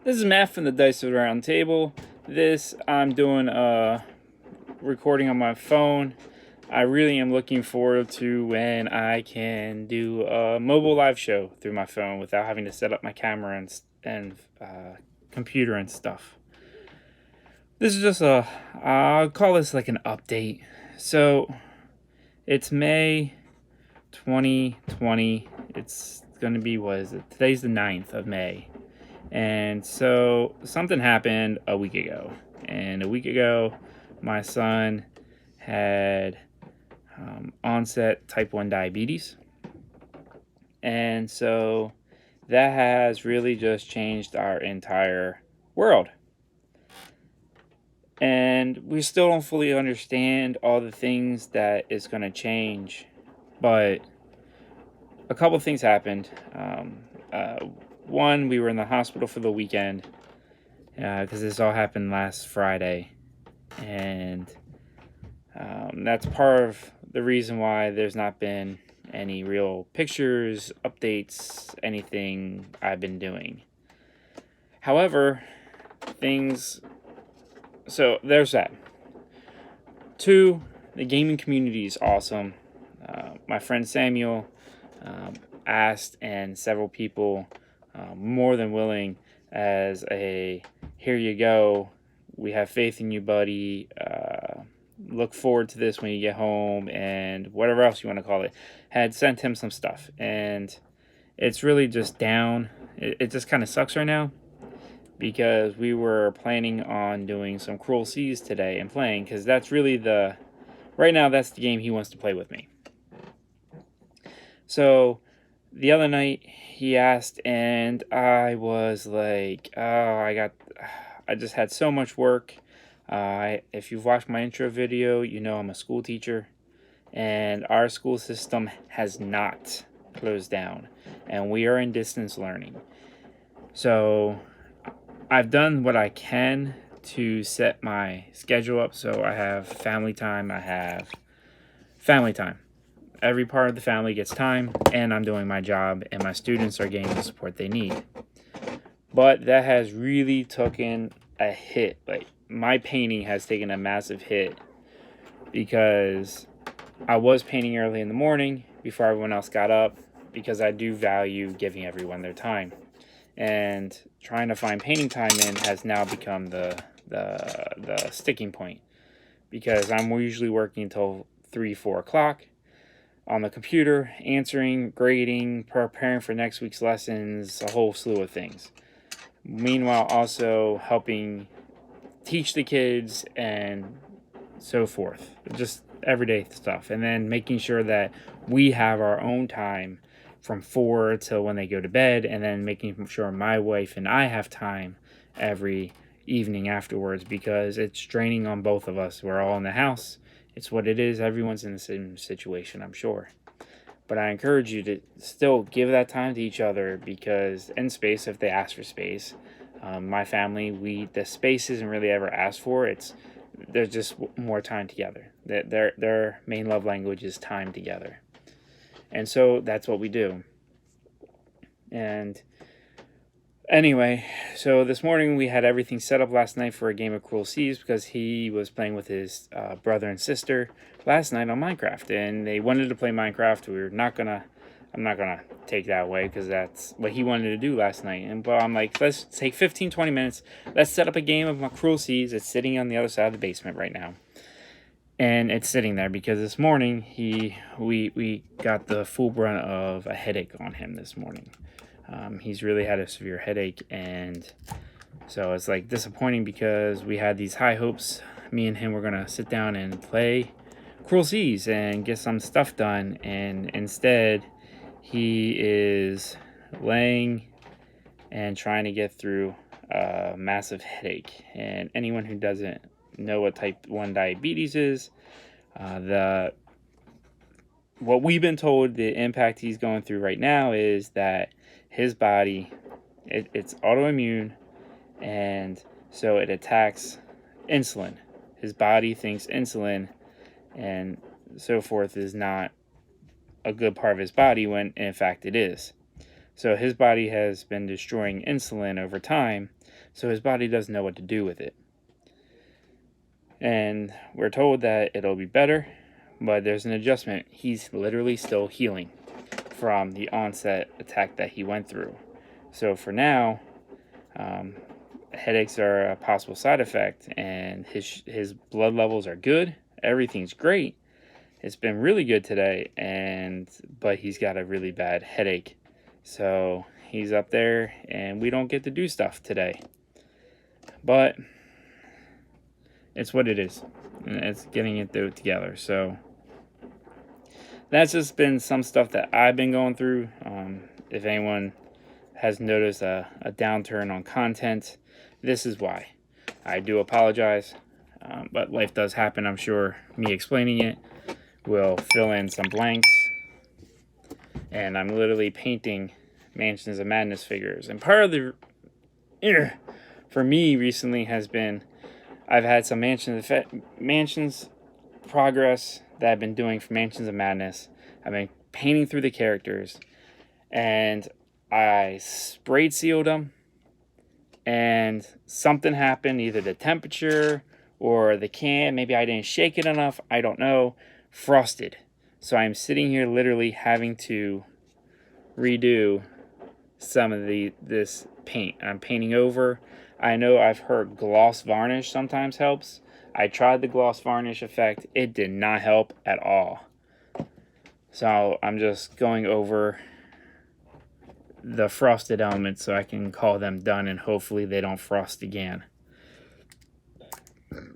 This is Matt from the Dice Round Table. This I'm doing a recording on my phone. I really am looking forward to when I can do a mobile live show through my phone without having to set up my camera and computer and stuff. This is just I'll call this like an update. So it's May 2020. It's going to be, what is it? Today's the 9th of May. And so something happened a week ago. And a week ago, my son had onset type 1 diabetes. And so that has really just changed our entire world. And we still don't fully understand all the things that is going to change. But a couple things happened. One, we were in the hospital for the weekend because this all happened last Friday. And that's part of the reason why there's not been any real pictures, updates, anything I've been doing. However, so there's that. Two, the gaming community is awesome. My friend Samuel asked, and several people more than willing, as a here you go, we have faith in you, buddy, look forward to this when you get home, and whatever else you want to call it, had sent him some stuff. And it's really just down. It just kind of sucks right now because we were planning on doing some Cruel Seas today and playing, because that's really right now that's the game he wants to play with me. So the other night he asked, and I was like, I just had so much work. If you've watched my intro video, you know I'm a school teacher, and our school system has not closed down, and we are in distance learning. So I've done what I can to set my schedule up so I have family time. Every part of the family gets time, and I'm doing my job, and my students are getting the support they need. But that has really taken a hit. Like, my painting has taken a massive hit because I was painting early in the morning before everyone else got up, because I do value giving everyone their time. And trying to find painting time in has now become the sticking point, because I'm usually working until 3-4 o'clock on the computer, answering, grading, preparing for next week's lessons, a whole slew of things. Meanwhile, also helping teach the kids and so forth. Just everyday stuff. And then making sure that we have our own time from 4 till when they go to bed, and then making sure my wife and I have time every evening afterwards, because it's draining on both of us. We're all in the house. It's what it is. Everyone's in the same situation, I'm sure. But I encourage you to still give that time to each other, because in space, if they ask for space, my family, the space isn't really ever asked for. There's just more time together. Their main love language is time together. And so that's what we do. And anyway, so this morning we had everything set up last night for a game of Cruel Seas, because he was playing with his brother and sister last night on Minecraft, and they wanted to play Minecraft. I'm not gonna take that away, because that's what he wanted to do last night. But I'm like, let's take 15-20 minutes. Let's set up a game of my Cruel Seas. It's sitting on the other side of the basement right now. And it's sitting there because this morning we got the full brunt of a headache on him this morning. He's really had a severe headache, and so it's like disappointing, because we had these high hopes. Me and him were gonna sit down and play Cruel Seas and get some stuff done, and instead he is laying and trying to get through a massive headache. And anyone who doesn't know what type 1 diabetes is, what we've been told, the impact he's going through right now is that his body, it's autoimmune, and so it attacks insulin. His body thinks insulin and so forth is not a good part of his body, when in fact it is. So his body has been destroying insulin over time, so his body doesn't know what to do with it. And we're told that it'll be better, but there's an adjustment. He's literally still healing from the onset attack that he went through. So for now, headaches are a possible side effect, and his blood levels are good. Everything's great. It's been really good today, but he's got a really bad headache. So he's up there, and we don't get to do stuff today. But it's what it is, and it's getting it together. So that's just been some stuff that I've been going through. If anyone has noticed a downturn on content, this is why. I do apologize, but life does happen. I'm sure me explaining it will fill in some blanks. And I'm literally painting Mansions of Madness figures. And part of the for me recently has been I've had some Mansions progress that I've been doing for Mansions of Madness. I've been painting through the characters, and I sprayed sealed them, and something happened, either the temperature or the can, maybe I didn't shake it enough, I don't know, frosted. So I'm sitting here literally having to redo some of this paint. I'm painting over. I know I've heard gloss varnish sometimes helps. I tried the gloss varnish effect. It did not help at all. So I'm just going over the frosted elements so I can call them done, and hopefully they don't frost again.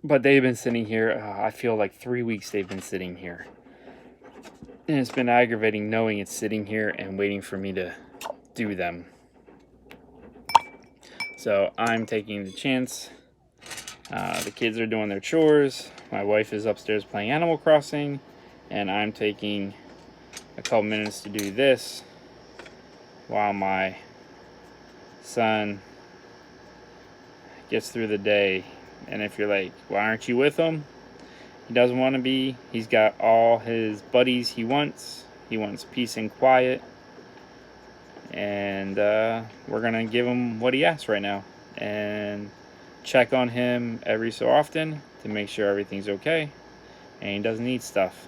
But they've been sitting here, I feel like 3 weeks they've been sitting here. And it's been aggravating knowing it's sitting here and waiting for me to do them. So I'm taking the chance. The kids are doing their chores. My wife is upstairs playing Animal Crossing. And I'm taking a couple minutes to do this while my son gets through the day. And if you're like, why aren't you with him? He doesn't want to be. He's got all his buddies he wants. He wants peace and quiet. And we're going to give him what he asks right now. And check on him every so often to make sure everything's okay. And he doesn't need stuff.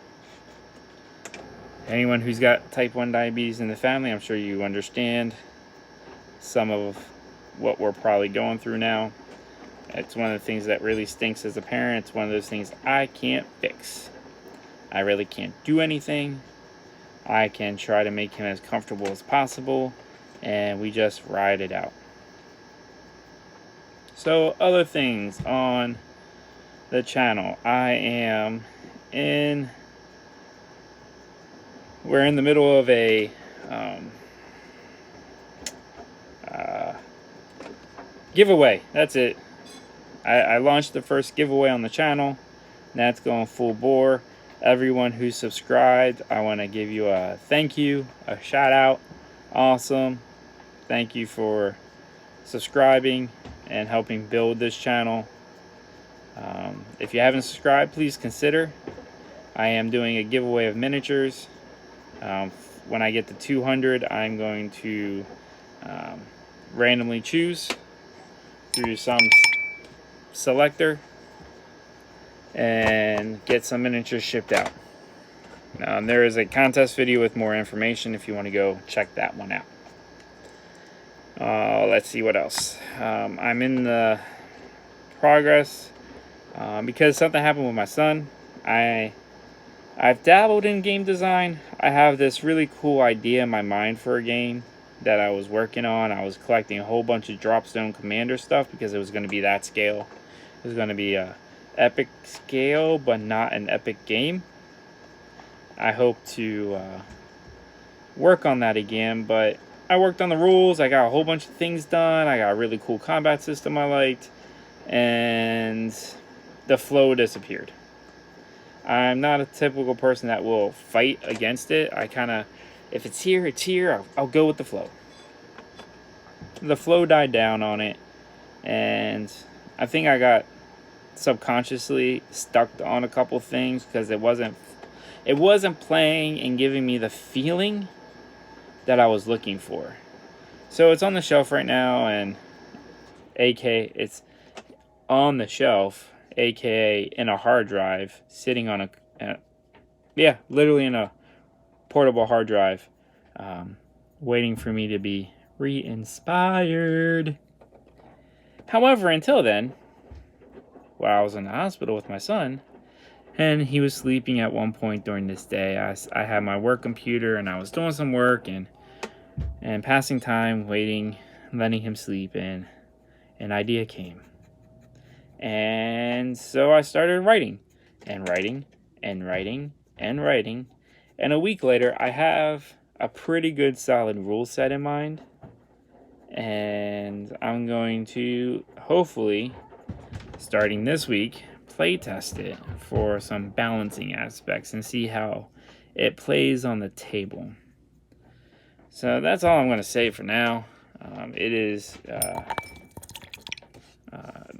Anyone who's got type 1 diabetes in the family, I'm sure you understand some of what we're probably going through now. It's one of the things that really stinks as a parent. It's one of those things I can't fix. I really can't do anything. I can try to make him as comfortable as possible, and we just ride it out. So, other things on the channel. We're in the middle of a giveaway. That's it. I launched the first giveaway on the channel. That's going full bore. Everyone who subscribed, I want to give you a thank you, a shout out. Awesome. Thank you for subscribing and helping build this channel. If you haven't subscribed, please consider. I am doing a giveaway of miniatures. When I get to 200, I'm going to randomly choose through some selector and get some miniatures shipped out. There is a contest video with more information if you want to go check that one out. Let's see what else. I'm in the progress because something happened with my son. I've dabbled in game design. I have this really cool idea in my mind for a game that I was working on. I was collecting a whole bunch of Dropstone Commander stuff because it was going to be that scale. It was going to be a epic scale, but not an epic game. I hope to work on that again, but I worked on the rules. I got a whole bunch of things done. I got a really cool combat system I liked, and the flow disappeared. I'm not a typical person that will fight against it. I kind of, if it's here, it's here. I'll go with the flow. The flow died down on it, and I think I got subconsciously stuck on a couple things because it wasn't playing and giving me the feeling that I was looking for. So it's on the shelf right now, and aka it's on the shelf, aka in a hard drive, sitting on yeah, literally in a portable hard drive, waiting for me to be re-inspired. However, until then, while I was in the hospital with my son, and he was sleeping at one point during this day, I had my work computer and I was doing some work and passing time, waiting, letting him sleep, and an idea came. And so I started writing and writing and writing and writing. And a week later, I have a pretty good solid rule set in mind. And I'm going to, hopefully, starting this week, play test it for some balancing aspects and see how it plays on the table. So that's all I'm going to say for now. It is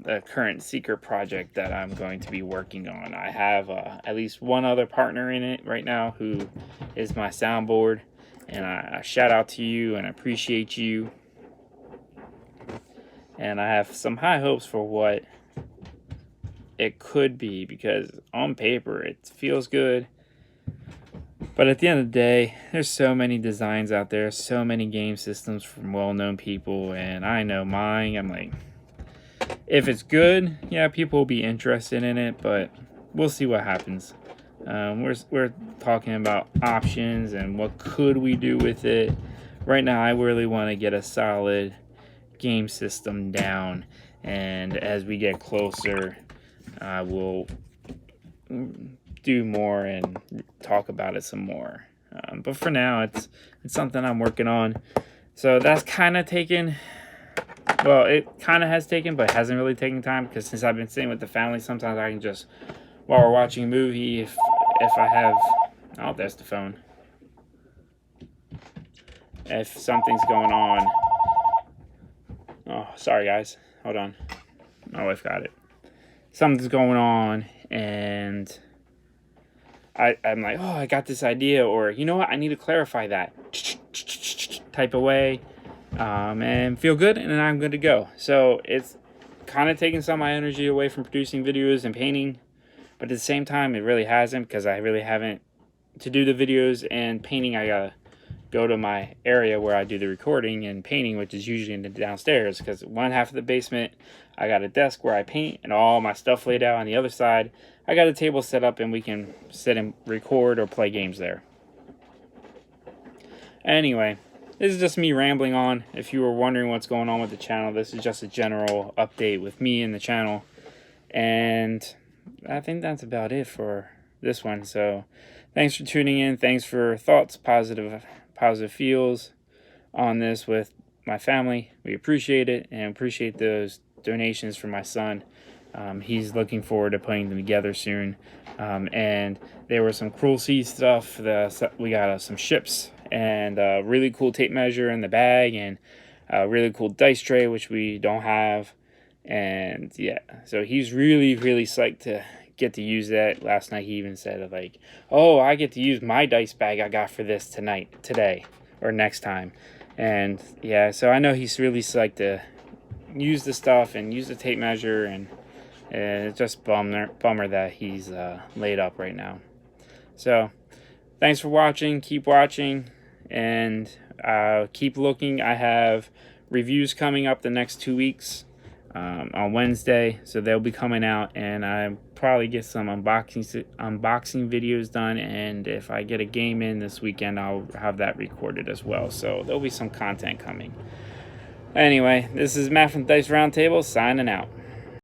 the current secret project that I'm going to be working on. I have at least one other partner in it right now who is my soundboard, and I shout out to you and appreciate you. And I have some high hopes for what it could be, because on paper it feels good. But at the end of the day, there's so many designs out there, so many game systems from well-known people, and I know mine. I'm like, if it's good, yeah, people will be interested in it, but we'll see what happens. We're talking about options and what could we do with it. Right now, I really want to get a solid game system down, and as we get closer, we'll do more and talk about it some more. But for now, it's something I'm working on. So that's kind of taken. Well, it kind of has taken, but hasn't really taken time, because since I've been sitting with the family, sometimes I can just, while we're watching a movie, if I have, oh, there's the phone. If something's going on, oh, sorry guys, hold on, my wife got it. Something's going on, and I'm like, oh, I got this idea, or you know what, I need to clarify that type of way. And feel good, and then I'm good to go. So it's kind of taking some of my energy away from producing videos and painting, but at the same time, it really hasn't, because I really haven't, to do the videos and painting, I gotta go to my area where I do the recording and painting, which is usually in the downstairs, because one half of the basement, I got a desk where I paint and all my stuff laid out. On the other side, I got a table set up and we can sit and record or play games there. Anyway, this is just me rambling on. If you were wondering what's going on with the channel, this is just a general update with me and the channel. And I think that's about it for this one. So thanks for tuning in. Thanks for thoughts, positive feels on this with my family. We appreciate it, and appreciate those donations from my son. He's looking forward to putting them together soon. And there was some Cruel Seas stuff. We got some ships and a really cool tape measure in the bag, and a really cool dice tray, which we don't have. And yeah, so he's really psyched to get to use that. Last night he even said, like, oh, I get to use my dice bag I got for this today or next time. And yeah, so I know he's really psyched to use the stuff and use the tape measure, and it's just bummer that he's laid up right now. So thanks for watching. Keep watching, and keep looking. I have reviews coming up the next 2 weeks on Wednesday, so they'll be coming out, and I probably get some unboxing videos done, and if I get a game in this weekend, I'll have that recorded as well, so there'll be some content coming. Anyway, this is Matt from Dice Roundtable signing out.